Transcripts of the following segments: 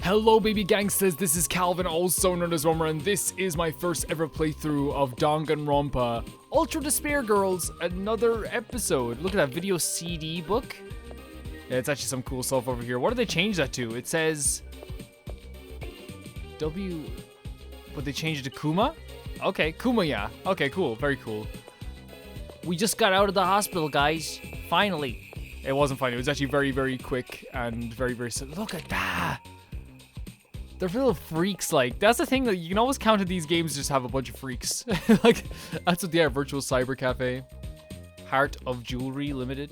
Hello baby gangsters, this is Calvin, also known as Romer, and this is my first ever playthrough of Danganronpa Ultra Despair Girls, another episode. Look at that video CD book. Yeah, it's actually some cool stuff over here. What did they change that to? It says W, but they changed it to Kuma? Okay, Kuma, yeah. Okay, cool, very cool. We just got out of the hospital, guys. Finally. It wasn't funny, it was actually very, very quick and very, very simple. Look at that. They're little freaks, like, that's the thing, that you can always count in these games, just have a bunch of freaks. Like, that's what they are. Virtual Cyber Cafe. Heart of Jewelry Limited.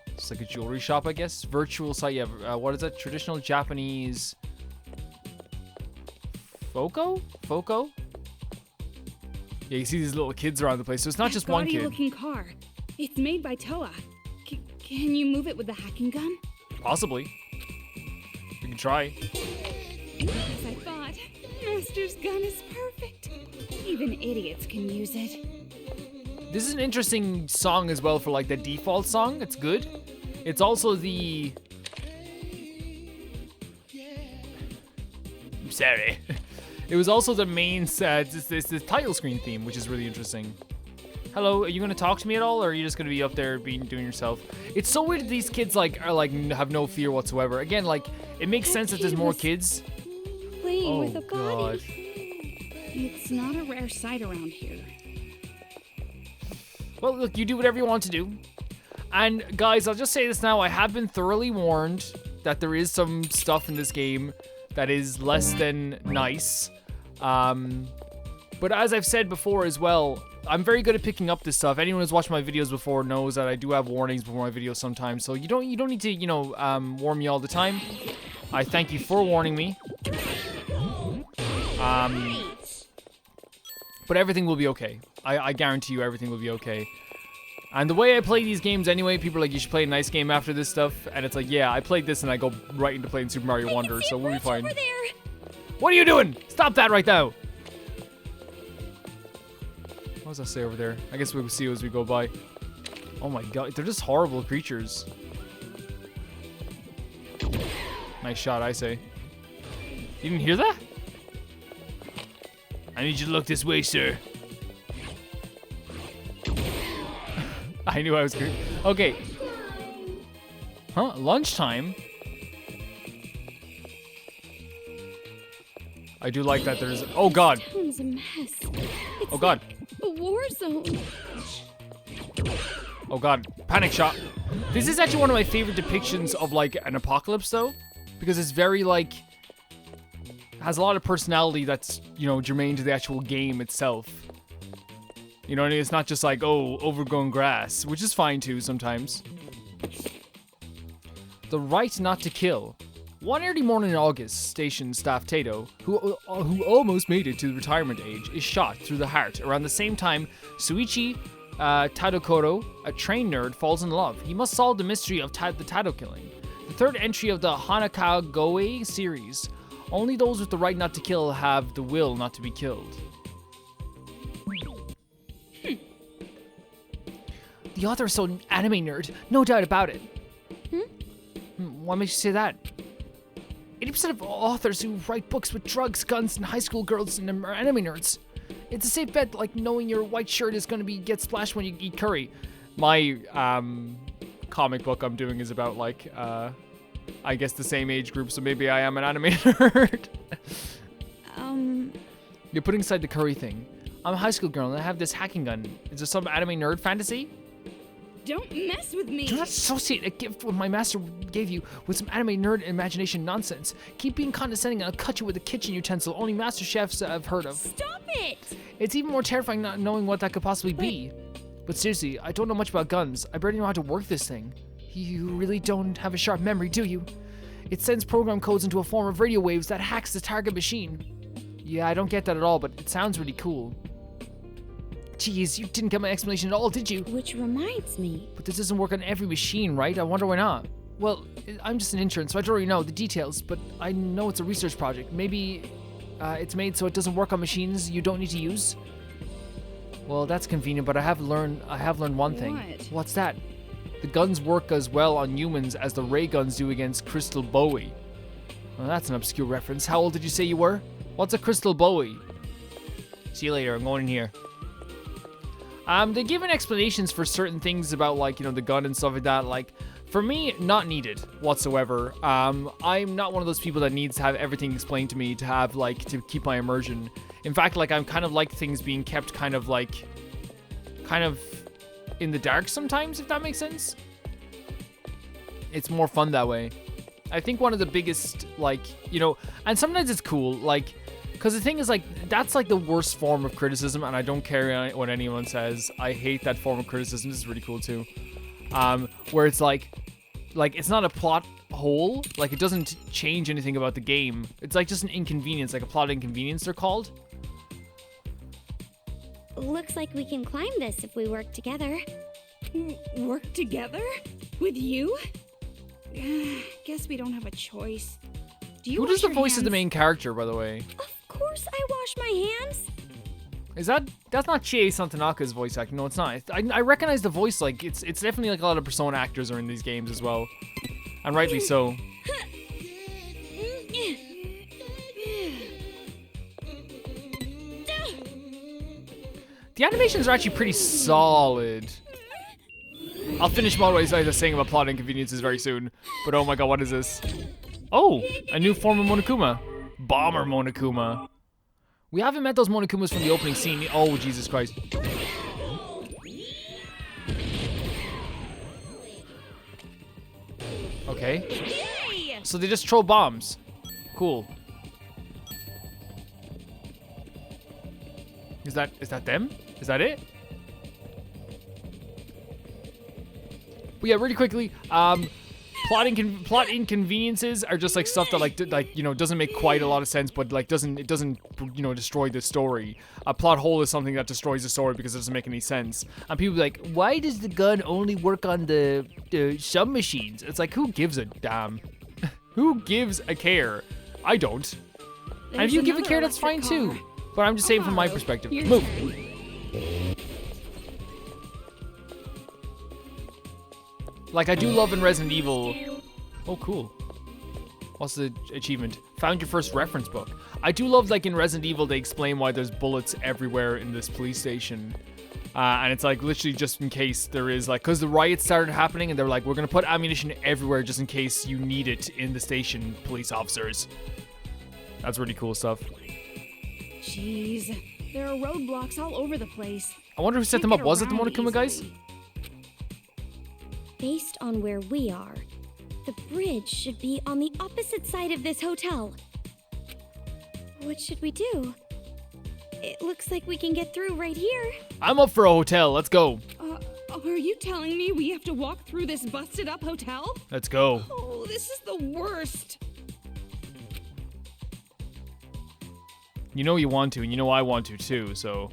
It's like a jewelry shop, I guess. Virtual site, yeah, what is that? Traditional Japanese... Foco? Yeah, you see these little kids around the place, so it's not just one kid. Looking car. It's made by Toa. Can you move it with the hacking gun? Possibly. We can try. As I thought, Master's gun is perfect. Even idiots can use it. This is an interesting song as well for like the default song. It's good. It's also the... I'm sorry. It was also the main set. It's the title screen theme, which is really interesting. Hello, are you gonna talk to me at all, or are you just gonna be up there doing yourself? It's so weird that these kids have no fear whatsoever. Again, like, it makes sense that there's more kids. Playing with a body. It's not a rare sight around here. Well, look, you do whatever you want to do. And guys, I'll just say this now, I have been thoroughly warned that there is some stuff in this game that is less than nice. But as I've said before as well, I'm very good at picking up this stuff. Anyone who's watched my videos before knows that I do have warnings before my videos sometimes. So you don't need to, warn me all the time. I thank you for warning me. But everything will be okay. I guarantee you everything will be okay. And the way I play these games anyway, people are like, you should play a nice game after this stuff. And it's like, yeah, I played this and I go right into playing Super Mario Wonder, so we'll be fine. What are you doing? Stop that right now. What does that say over there? I guess we'll see as we go by. Oh my god, they're just horrible creatures. Nice shot, I say. You didn't hear that? I need you to look this way, sir. I knew I was good. Okay. Huh? Lunchtime? I do like that there's... Oh god. Town's a mess. Oh god. A war zone. Oh god. Panic shot. This is actually one of my favorite depictions of like an apocalypse though. Because it's very like... has a lot of personality that's, germane to the actual game itself. You know what I mean? It's not just like, oh, overgrown grass, which is fine too sometimes. The right not to kill. One early morning in August, station staff Tato, who almost made it to the retirement age, is shot through the heart. Around the same time, Suichi Tadokoro, a train nerd, falls in love. He must solve the mystery of the Tado killing. The third entry of the Hanakagoe series. Only those with the right not to kill have the will not to be killed. The author is so an anime nerd, no doubt about it. What makes you say that? 80% of authors who write books with drugs, guns, and high school girls and are anime nerds. It's a safe bet, like knowing your white shirt is going to get splashed when you eat curry. My comic book I'm doing is about like, I guess the same age group, so maybe I am an anime nerd. You're putting aside the curry thing. I'm a high school girl and I have this hacking gun. Is there some anime nerd fantasy? Don't mess with me. Do not associate a gift what my master gave you with some anime nerd imagination nonsense. Keep being condescending and I'll cut you with a kitchen utensil only master chefs have heard of. Stop it! It's even more terrifying not knowing what that could possibly be. But seriously, I don't know much about guns. I barely know how to work this thing. You really don't have a sharp memory, do you? It sends program codes into a form of radio waves that hacks the target machine. Yeah, I don't get that at all, but it sounds really cool. Jeez, you didn't get my explanation at all, did you? Which reminds me. But this doesn't work on every machine, right? I wonder why not. Well, I'm just an intern, so I don't really know the details, but I know it's a research project. Maybe it's made so it doesn't work on machines you don't need to use? Well, that's convenient, but I have learned one thing. What? What's that? The guns work as well on humans as the ray guns do against Crystal Bowie. Well, that's an obscure reference. How old did you say you were? What's a crystal Bowie? See you later. I'm going in here. They're giving explanations for certain things about, like, you know, the gun and stuff like that. Like, for me, not needed whatsoever. I'm not one of those people that needs to have everything explained to me to have, like, to keep my immersion. In fact, like, I'm kind of like things being kept kind of in the dark sometimes, if that makes sense. It's more fun that way. I think one of the biggest, like, you know, and sometimes it's cool, like, because the thing is, like, that's, like, the worst form of criticism, and I don't care what anyone says. I hate that form of criticism. This is really cool, too. Where it's, like, it's not a plot hole. Like, it doesn't change anything about the game. It's, like, just an inconvenience, like a plot inconvenience, they're called. Looks like we can climb this if we work together. Work together? With you? Guess we don't have a choice. Do you Who does the voice hands? of the main character, by the way? Of course I wash my hands. That's not Chie Santanaka's voice acting? No, it's not. I recognize the voice. Like, it's definitely like a lot of Persona actors are in these games as well, and rightly so. The animations are actually pretty solid. I'll finish more ways I was saying about plot inconveniences very soon. But oh my god, what is this? Oh, a new form of Monokuma. Bomber Monokuma. We haven't met those Monokumas from the opening scene. Oh, Jesus Christ. Okay. So they just throw bombs. Cool. Is that them? Is that it? But yeah, really quickly, plot inconveniences are just like stuff that like you know, doesn't make quite a lot of sense, but like it doesn't you know, destroy the story. A plot hole is something that destroys the story because it doesn't make any sense. And people be like, why does the gun only work on the submachines? It's like, who gives a damn? Who gives a care? I don't. And if you give a care, that's fine too. But I'm just saying from my perspective. Move. Like, I do love in Resident Evil. Oh, cool. What's the achievement? Found your first reference book. I do love, like, in Resident Evil, they explain why there's bullets everywhere in this police station. And it's, like, literally just in case there is, like, because the riots started happening, and they're like, we're going to put ammunition everywhere just in case you need it in the station, police officers. That's really cool stuff. Jeez, there are roadblocks all over the place. I wonder who set them up. Was it the Monokuma guys? Based on where we are, the bridge should be on the opposite side of this hotel. What should we do? It looks like we can get through right here. I'm up for a hotel. Let's go. Are you telling me we have to walk through this busted up hotel? Let's go. Oh, this is the worst. You know you want to, and you know I want to too, so...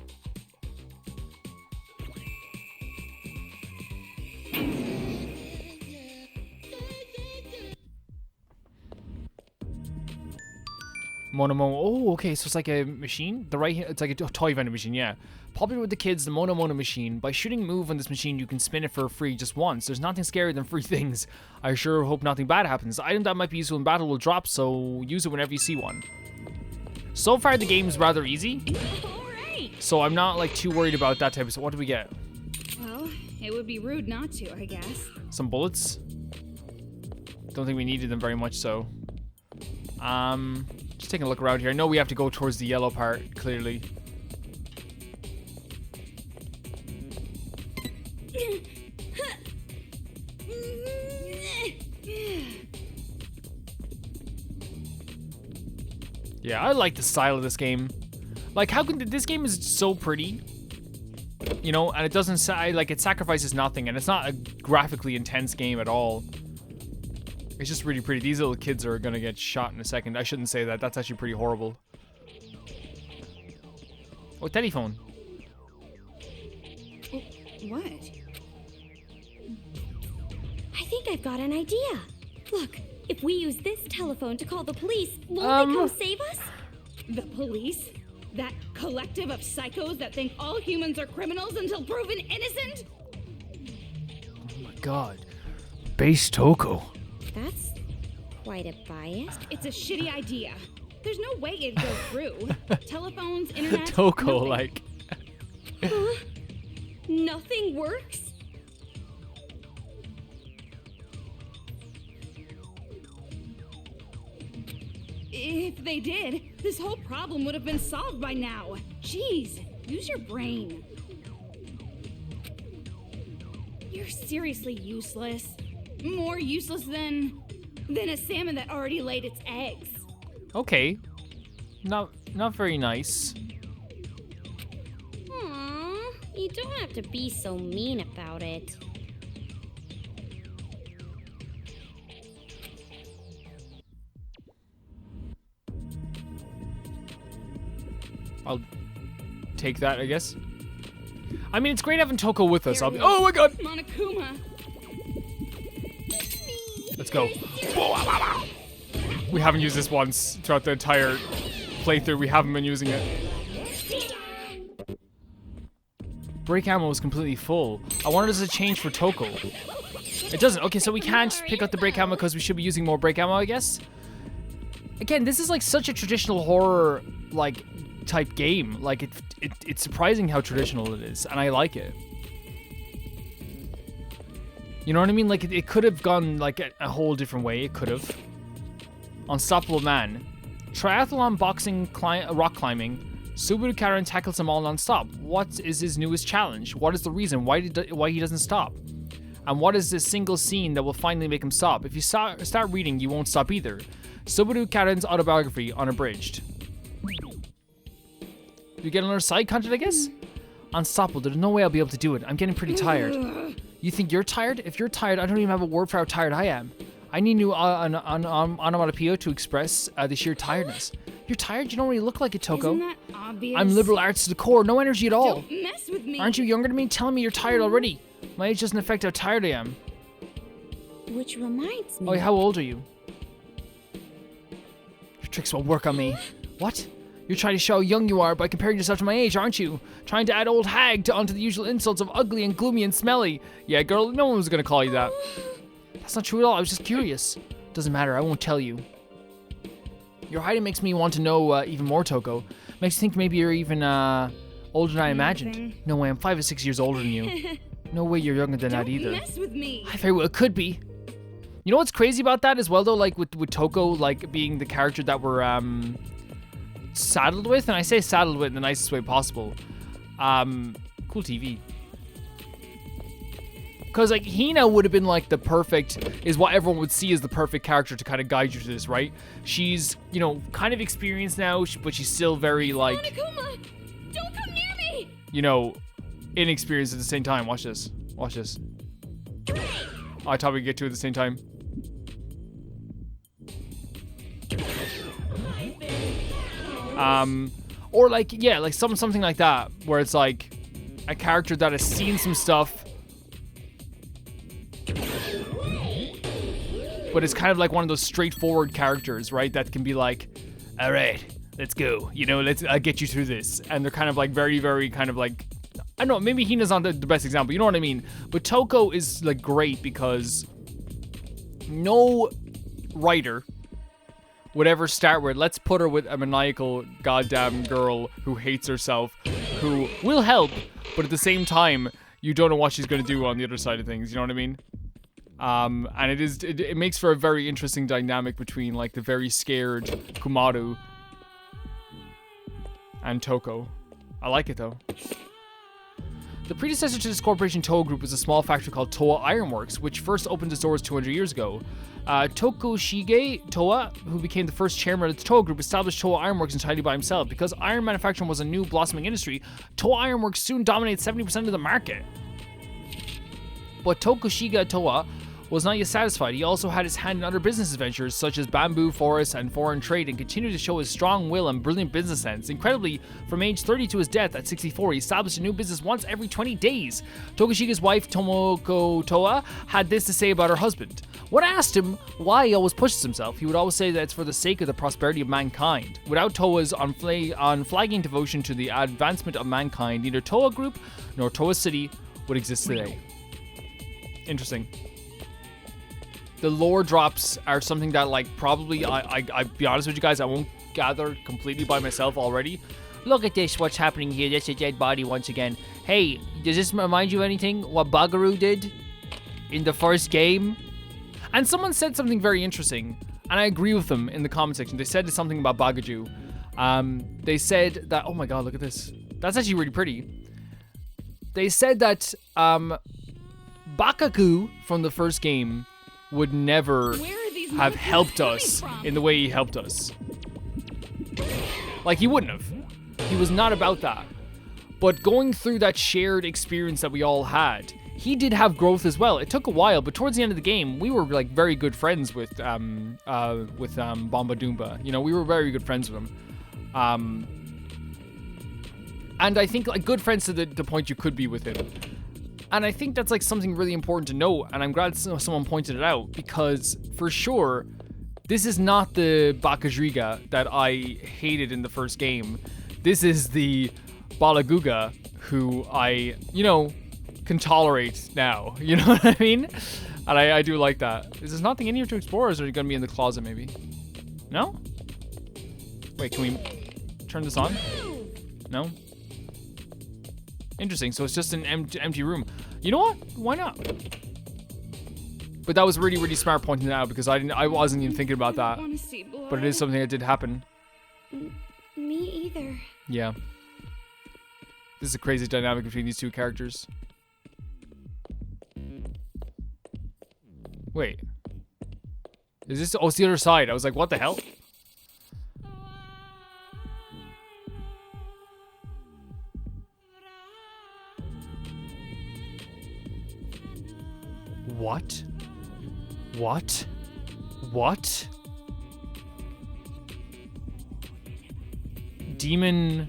Mono. Oh, okay, so it's like a machine? It's like a toy vending machine, yeah. Popular with the kids, the Mono machine. By shooting a move on this machine, you can spin it for free just once. There's nothing scarier than free things. I sure hope nothing bad happens. The item that might be useful in battle will drop, so use it whenever you see one. So far, the game's rather easy. Alright. So I'm not, like, too worried about that type of stuff. What do we get? Well, it would be rude not to, I guess. Some bullets? Don't think we needed them very much, so. Just taking a look around here. I know we have to go towards the yellow part, clearly. Yeah, I like the style of this game. Like, how can this game is so pretty, you know, and it doesn't like it sacrifices nothing, and it's not a graphically intense game at all. It's just really pretty. These little kids are gonna get shot in a second. I shouldn't say that. That's actually pretty horrible. Oh, telephone. What? I think I've got an idea. Look, if we use this telephone to call the police, won't they come save us? The police? That collective of psychos that think all humans are criminals until proven innocent? Oh my god. Base Toko. That's quite a bias. It's a shitty idea. There's no way it'd go through. Telephones, internet, Toko, nothing. like. Huh? Nothing works? If they did, this whole problem would have been solved by now. Jeez, use your brain. You're seriously useless. More useless than a salmon that already laid its eggs. Okay. Not very nice. Aww, you don't have to be so mean about it. I'll take that, I guess. I mean, it's great having Toko with us. Oh my god! Monokuma. Let's go. We haven't used this once throughout the entire playthrough. We haven't been using it. Break ammo is completely full. I wanted us to change for Toko. It doesn't. Okay, so we can't pick up the break ammo because we should be using more break ammo, I guess. Again, this is like such a traditional horror like type game. Like it's surprising how traditional it is, and I like it. You know what I mean? Like it could have gone like a whole different way. It could have. Unstoppable man. Triathlon, boxing, rock climbing. Subaru Karen tackles them all non-stop. What is his newest challenge? What is the reason why he doesn't stop? And what is this single scene that will finally make him stop? If you start reading, you won't stop either. Subaru Karen's autobiography, unabridged. You get another side content, I guess? Unstoppable. There's no way I'll be able to do it. I'm getting pretty tired. You think you're tired? If you're tired, I don't even have a word for how tired I am. I need new onomatopoeia to express the sheer tiredness. You're tired? You don't really look like it, Toko. Isn't that obvious? I'm liberal arts to the core. No energy at all. Don't mess with me. Aren't you younger than me? Telling me you're tired already. My age doesn't affect how tired I am. Which reminds me. Oh, how old are you? Your tricks won't work on me. What? You're trying to show how young you are by comparing yourself to my age, aren't you? Trying to add old hag onto the usual insults of ugly and gloomy and smelly. Yeah, girl, no one was gonna call you that. That's not true at all. I was just curious. Doesn't matter. I won't tell you. Your hiding makes me want to know even more, Toko. Makes me think maybe you're even older than I imagined. No way. I'm 5 or 6 years older than you. No way you're younger than that either. Don't mess with me. I very well could be. You know what's crazy about that as well, though? Like with Toko, like being the character that we're saddled with, and I say saddled with in the nicest way possible. Cool TV. Because like Hina would have been like the perfect, is what everyone would see as the perfect character to kind of guide you to this, right? She's, you know, kind of experienced now, but she's still very like, Monokuma, don't come near me. you know, inexperienced at the same time. Watch this. Watch this. Oh, I thought we'd get to it at the same time. Or like, yeah, like something like that, where it's like a character that has seen some stuff, but it's kind of like one of those straightforward characters, right? That can be like, all right, let's go. You know, I'll get you through this. And they're kind of like very, very kind of like, I don't know, maybe Hina's not the best example. You know what I mean? But Toko is like great because no writer would ever start with, let's put her with a maniacal goddamn girl who hates herself, who will help, but at the same time, you don't know what she's going to do on the other side of things. You know what I mean? And it makes for a very interesting dynamic between like the very scared Kumaru and Toko. I like it though. The predecessor to this corporation Toa Group was a small factory called Toa Ironworks, which first opened its doors 200 years ago. Tokushige Toa, who became the first chairman of the Toa Group, established Toa Ironworks entirely by himself. Because iron manufacturing was a new blossoming industry, Toa Ironworks soon dominated 70% of the market. But Tokushige Toa was not yet satisfied. He also had his hand in other business ventures such as bamboo, forests, and foreign trade, and continued to show his strong will and brilliant business sense. Incredibly, from age 30 to his death at 64, he established a new business once every 20 days. Tokushige's wife, Tomoko Toa, had this to say about her husband. When asked him why he always pushes himself, he would always say that it's for the sake of the prosperity of mankind. Without Toa's unflagging devotion to the advancement of mankind, neither Toa Group nor Toa City would exist today. Interesting. the lore drops are something that like probably I be honest with you guys, I won't gather completely by myself already. Look at this, what's happening here? That's a dead body once again. Hey, does this remind you of anything? What Bagaru did in the first game? And someone said something very interesting, and I agree with them in the comment section. They said something about Bagaju. They said that, oh my god, look at this. That's actually really pretty. They said that Bakaku from the first game would never have helped us in the way he helped us. Like, he wouldn't have. He was not about that. But going through that shared experience that we all had, he did have growth as well. It took a while, but towards the end of the game, we were like very good friends with Bomba Doomba. You know, we were very good friends with him. And I think like good friends to the point you could be with him. And I think that's like something really important to know, and I'm glad someone pointed it out, because for sure, this is not the Bakajriga that I hated in the first game. This is the Balaguga who I, you know, can tolerate now. You know what I mean? And I do like that. Is there nothing in here to explore, or is it going to be in the closet maybe? No? Wait, can we turn this on? No? Interesting, so it's just an empty room. You know what? Why not? But that was really, really smart pointing it out, because I wasn't even thinking about that. But it is something that did happen. Me either. Yeah. This is a crazy dynamic between these two characters. Wait. Is this? Oh, it's the other side. I was like, what the hell? What? What? What? Demon...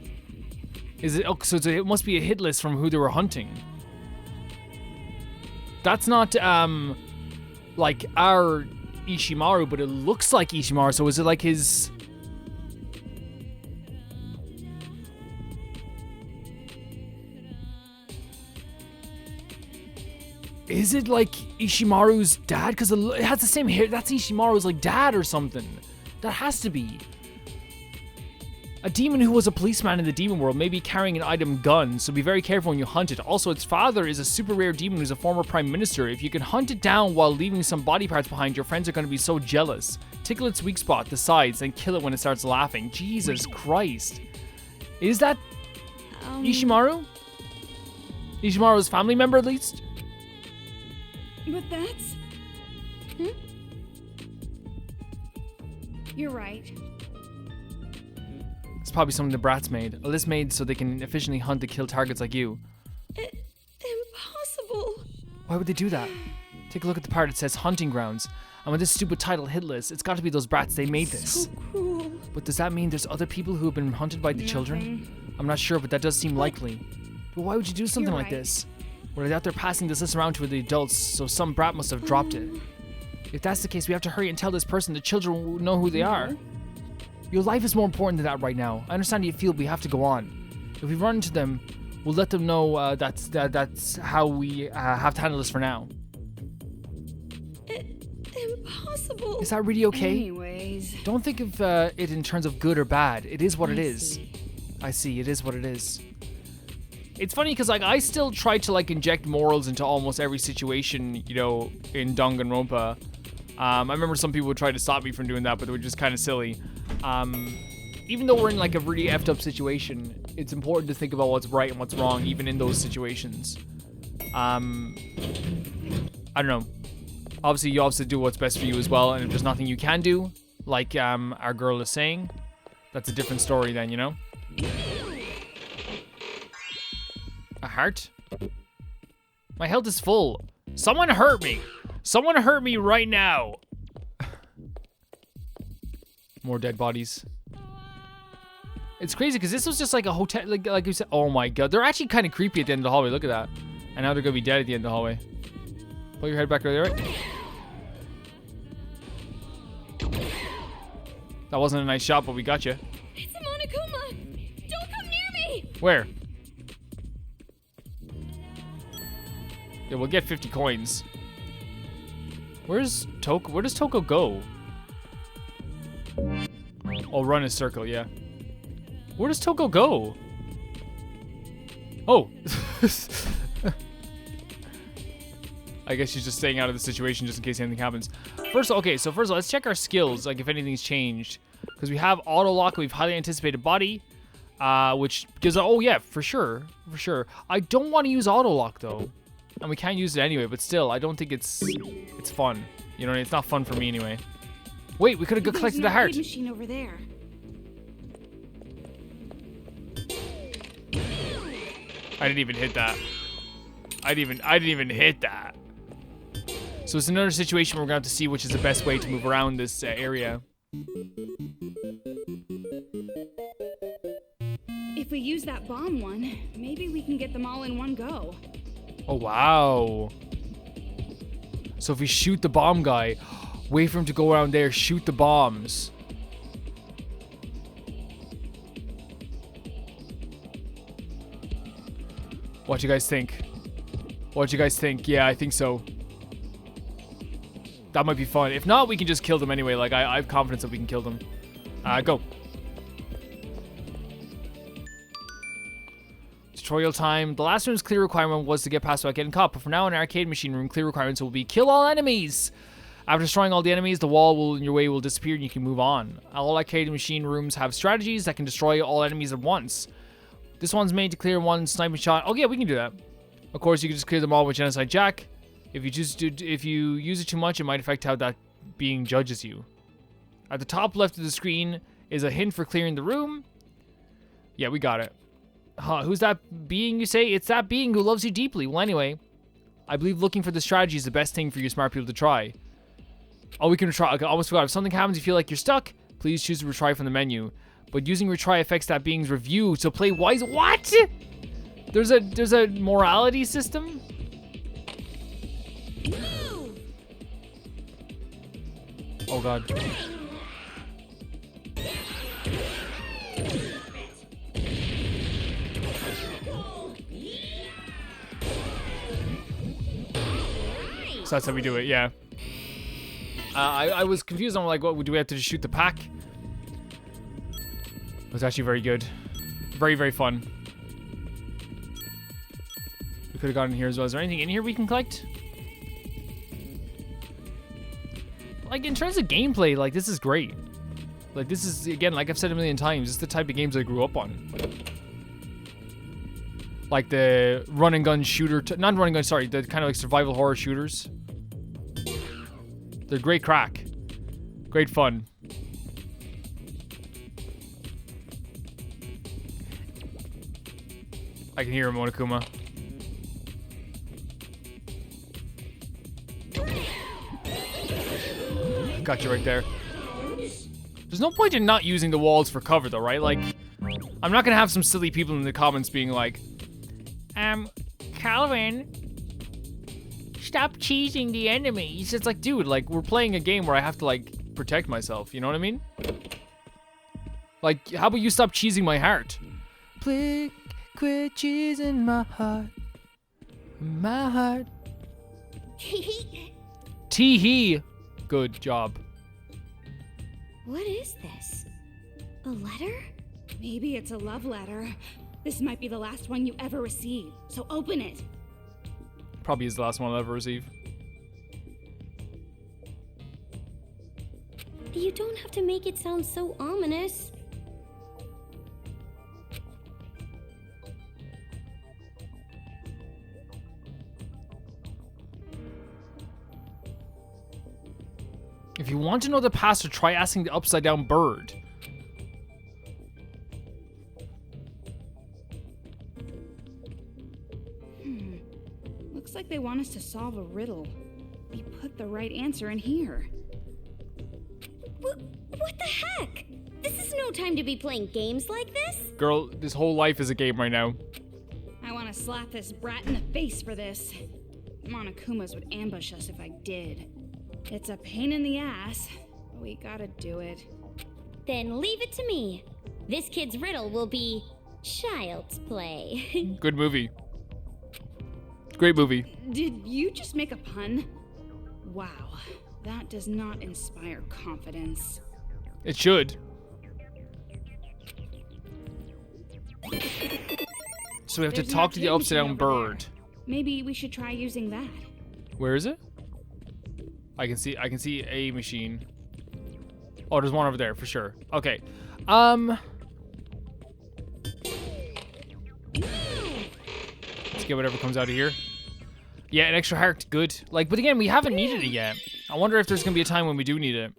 Is it... Oh, so it must be a hit list from who they were hunting. That's not, like, our Ishimaru, but it looks like Ishimaru, so is it like his... Is it like Ishimaru's dad? Because it has the same hair. That's Ishimaru's like dad or something. That has to be. A demon who was a policeman in the demon world may be carrying an item gun, so be very careful when you hunt it. Also, its father is a super rare demon who's a former prime minister. If you can hunt it down while leaving some body parts behind, your friends are going to be so jealous. Tickle its weak spot, the sides, and kill it when it starts laughing. Jesus Christ. Is that Ishimaru? Ishimaru's family member, at least? But that's... You're right. It's probably something the brats made. A list made so they can efficiently hunt and kill targets like you. Impossible. Why would they do that? Take a look at the part that says hunting grounds. And with this stupid title hit list, it's got to be those brats. They made this. So cruel. But does that mean there's other people who have been hunted by the children? I'm not sure, but that does seem likely. But why would you do something like this? Well, they're out there passing this list around to the adults, so some brat must have dropped it. If that's the case, we have to hurry and tell this person the children will know who they are. Your life is more important than that right now. I understand how you feel, but we have to go on. If we run into them, we'll let them know that's how we have to handle this for now. Impossible. Is that really okay? Anyways. Don't think of it in terms of good or bad. It is what it is. I see. It is what it is. It's funny because like I still try to like inject morals into almost every situation, you know, in Danganronpa. I remember some people would try to stop me from doing that, but they were just kind of silly. Even though we're in like a really effed up situation, it's important to think about what's right and what's wrong, even in those situations. I don't know. Obviously, you also do what's best for you as well, and if there's nothing you can do, like our girl is saying, that's a different story then, you know? A heart? My health is full. Someone hurt me. Someone hurt me right now. More dead bodies. It's crazy because this was just like a hotel, like you said. Oh my god, they're actually kind of creepy at the end of the hallway. Look at that. And now they're gonna be dead at the end of the hallway. Pull your head back right there. Right? That wasn't a nice shot, but we got you. It's a Monokuma. Don't come near me. Where? Yeah, we'll get 50 coins. Where does Toko go? Oh, run a circle, yeah. Where does Toko go? Oh. I guess she's just staying out of the situation just in case anything happens. First of all, let's check our skills, like if anything's changed. Because we have auto lock, we have highly anticipated body, which gives, oh yeah, for sure. I don't want to use auto lock though. And we can't use it anyway, but still, I don't think it's fun. You know, it's not fun for me anyway. Wait, we could have collected the heart. Machine over there. I didn't even hit that. I didn't even hit that. So it's another situation where we're gonna have to see which is the best way to move around this area. If we use that bomb one, maybe we can get them all in one go. Oh wow. So if we shoot the bomb guy, wait for him to go around there, shoot the bombs. What you guys think? Yeah, I think so. That might be fun. If not, we can just kill them anyway. Like, I have confidence that we can kill them. Go. Tutorial time. The last room's clear requirement was to get past without getting caught, but for now in arcade machine room, clear requirements will be kill all enemies. After destroying all the enemies, the wall in your way will disappear and you can move on. All arcade machine rooms have strategies that can destroy all enemies at once. This one's made to clear one sniping shot. Oh yeah, we can do that. Of course, you can just clear them all with Genocide Jack. If you use it too much, it might affect how that being judges you. At the top left of the screen is a hint for clearing the room. Yeah, we got it. Huh, who's that being, you say? It's that being who loves you deeply. Well, anyway, I believe looking for the strategy is the best thing for you smart people to try. Oh, we can retry. Okay, I almost forgot. If something happens, you feel like you're stuck, please choose to retry from the menu. But using retry affects that being's review, so play wise. What? There's a morality system? Oh god. So that's how we do it, yeah. I was confused. I'm like, what, do we have to just shoot the pack? It was actually very good. Very, very fun. We could have gotten in here as well. Is there anything in here we can collect? Like, in terms of gameplay, like, this is great. Like, this is, again, like I've said a million times, it's the type of games I grew up on. Like the run and gun shooter, not run and gun, sorry, the kind of like survival horror shooters. They're great crack. Great fun. I can hear him, Monokuma. Got you right there. There's no point in not using the walls for cover though, right? Like, I'm not gonna have some silly people in the comments being like, Calvin, stop cheesing the enemies. It's like, dude, like, we're playing a game where I have to, like, protect myself. You know what I mean? Like, how about you stop cheesing my heart? Quit cheesing my heart. My heart. Tee-hee. Good job. What is this? A letter? Maybe it's a love letter. This might be the last one you ever receive, so open it. Probably is the last one I'll ever receive. You don't have to make it sound so ominous. If you want to know the password, try asking the upside down bird. Looks like they want us to solve a riddle. We put the right answer in here. What the heck? This is no time to be playing games like this. Girl, this whole life is a game right now. I want to slap this brat in the face for this. Monokumas would ambush us if I did. It's a pain in the ass, but we gotta do it. Then leave it to me. This kid's riddle will be child's play. Good movie. Great movie. Did you just make a pun? Wow, that does not inspire confidence. It should. So we have to There's an talk to the arcade upside down machine over there. bird. Maybe we should try using that. Where is it? I can see a machine. Oh, there's one over there for sure. Okay. Let's get whatever comes out of here. Yeah, an extra heart, good. Like, but again, we haven't needed it yet. I wonder if there's gonna be a time when we do need it.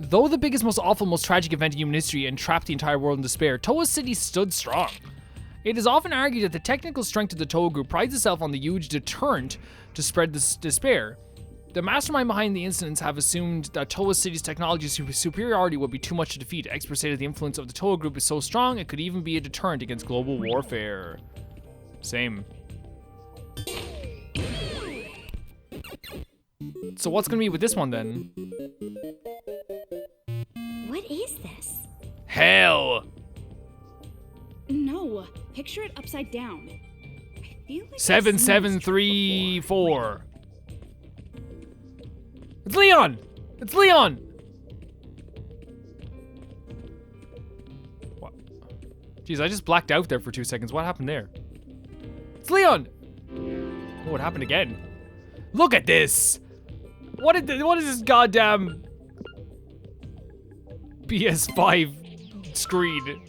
Though the biggest, most awful, most tragic event in human history entrapped the entire world in despair, Towa City stood strong. It is often argued that the technical strength of the Towa group prides itself on the huge deterrent to spread this despair. The mastermind behind the incidents have assumed that Towa City's technology superiority would be too much to defeat. Experts say that the influence of the Towa group is so strong it could even be a deterrent against global warfare. Same. So what's gonna be with this one then? What is this? Hell! No, picture it upside down. I feel like 7734. It's Leon! It's Leon! What? Jeez, I just blacked out there for 2 seconds. What happened there? It's Leon! Oh, it happened again. Look at this! What is this goddamn PS5 screen?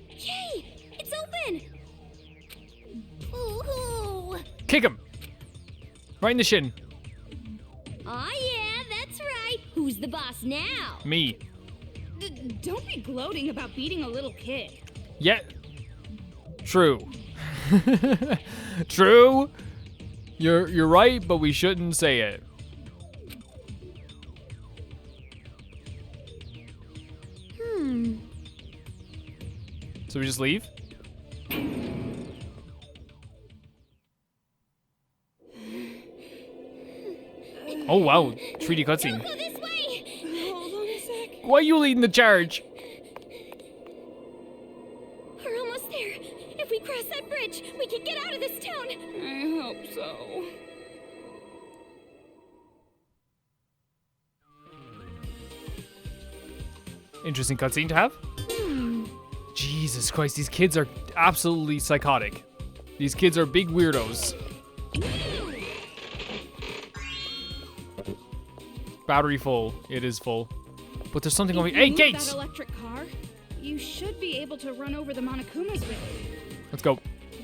Yay! It's open! Ooh. Kick him! Right in the shin. Aw, yeah, that's right. Who's the boss now? Me. Don't be gloating about beating a little kid. Yeah. True. True. You're right, but we shouldn't say it. So we just leave? Oh wow, 3D cutscene. Go this way! Hold on a sec. Why are you leading the charge? We're almost there. If we cross that bridge, we can get out of this town. I hope so. Interesting cutscene to have. Jesus Christ, these kids are absolutely psychotic. These kids are big weirdos. Battery full. It is full. But there's something over here. Hey, Move gates! That electric car, you should be able to run over the Monokumas with it. Let's go.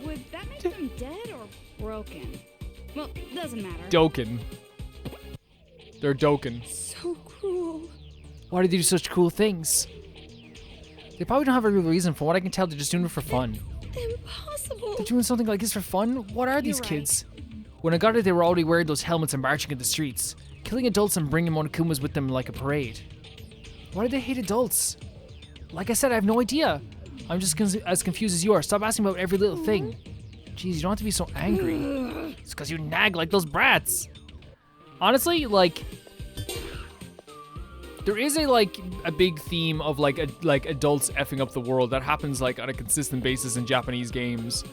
Would that make them dead or broken? Well, doesn't matter. Doken. They're Doken. So cruel. Why do they do such cool things? They probably don't have a real reason. From what I can tell, they're just doing it for fun. Impossible. They're doing something like this for fun? What are these You're right. kids? When I got it, they were already wearing those helmets and marching in the streets. Killing adults and bringing Monokumas with them like a parade. Why do they hate adults? Like I said, I have no idea. I'm just as confused as you are. Stop asking about every little thing. Jeez, you don't have to be so angry. It's because you nag like those brats. Honestly, like... There is a big theme of like adults effing up the world that happens like on a consistent basis in Japanese games,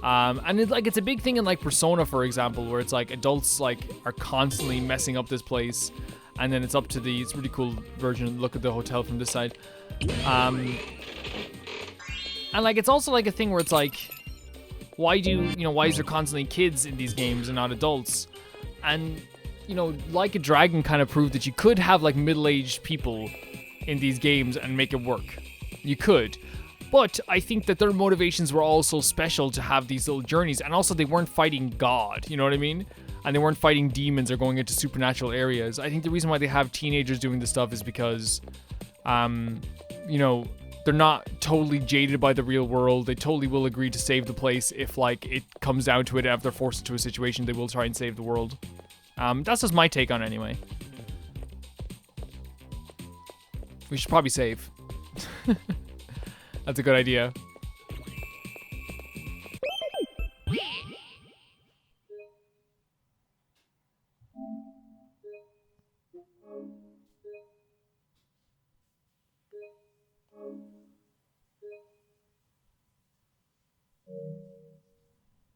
and it's a big thing in like Persona, for example, where it's like adults like are constantly messing up this place, and then it's up to it's really cool version. Look at the hotel from this side, and like it's also like a thing where it's like, why is there constantly kids in these games and not adults, and Like a Dragon kind of proved that you could have like middle-aged people in these games and make it work. You could. But I think that their motivations were also special to have these little journeys, and also they weren't fighting God, you know what I mean? And they weren't fighting demons or going into supernatural areas. I think the reason why they have teenagers doing this stuff is because, they're not totally jaded by the real world. They totally will agree to save the place if like it comes down to it, and if they're forced into a situation, they will try and save the world. That's just my take on it anyway. We should probably save. That's a good idea.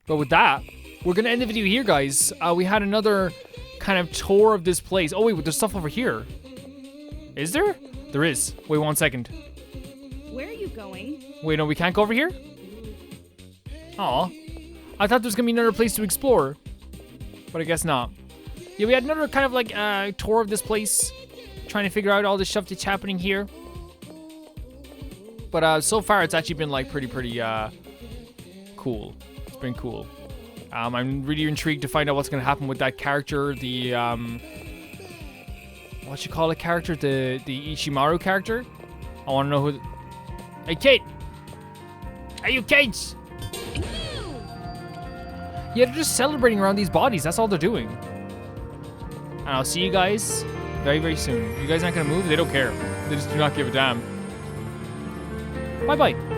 But with that, we're gonna end the video here, guys. We had another kind of tour of this place. Oh wait, there's stuff over here. Is there? There is. Wait 1 second. Where are you going? Wait, no, we can't go over here? Aw. I thought there was gonna be another place to explore. But I guess not. Yeah, we had another kind of like tour of this place. Trying to figure out all the stuff that's happening here. But so far it's actually been like pretty cool. It's been cool. I'm really intrigued to find out what's gonna happen with that character, the what you call a character, the ISHIMARU character. I want to know who. Hey kid, are you kids? Yeah, they're just celebrating around these bodies. That's all they're doing. And I'll see you guys very soon. You guys aren't gonna move. They don't care. They just do not give a damn. Bye bye.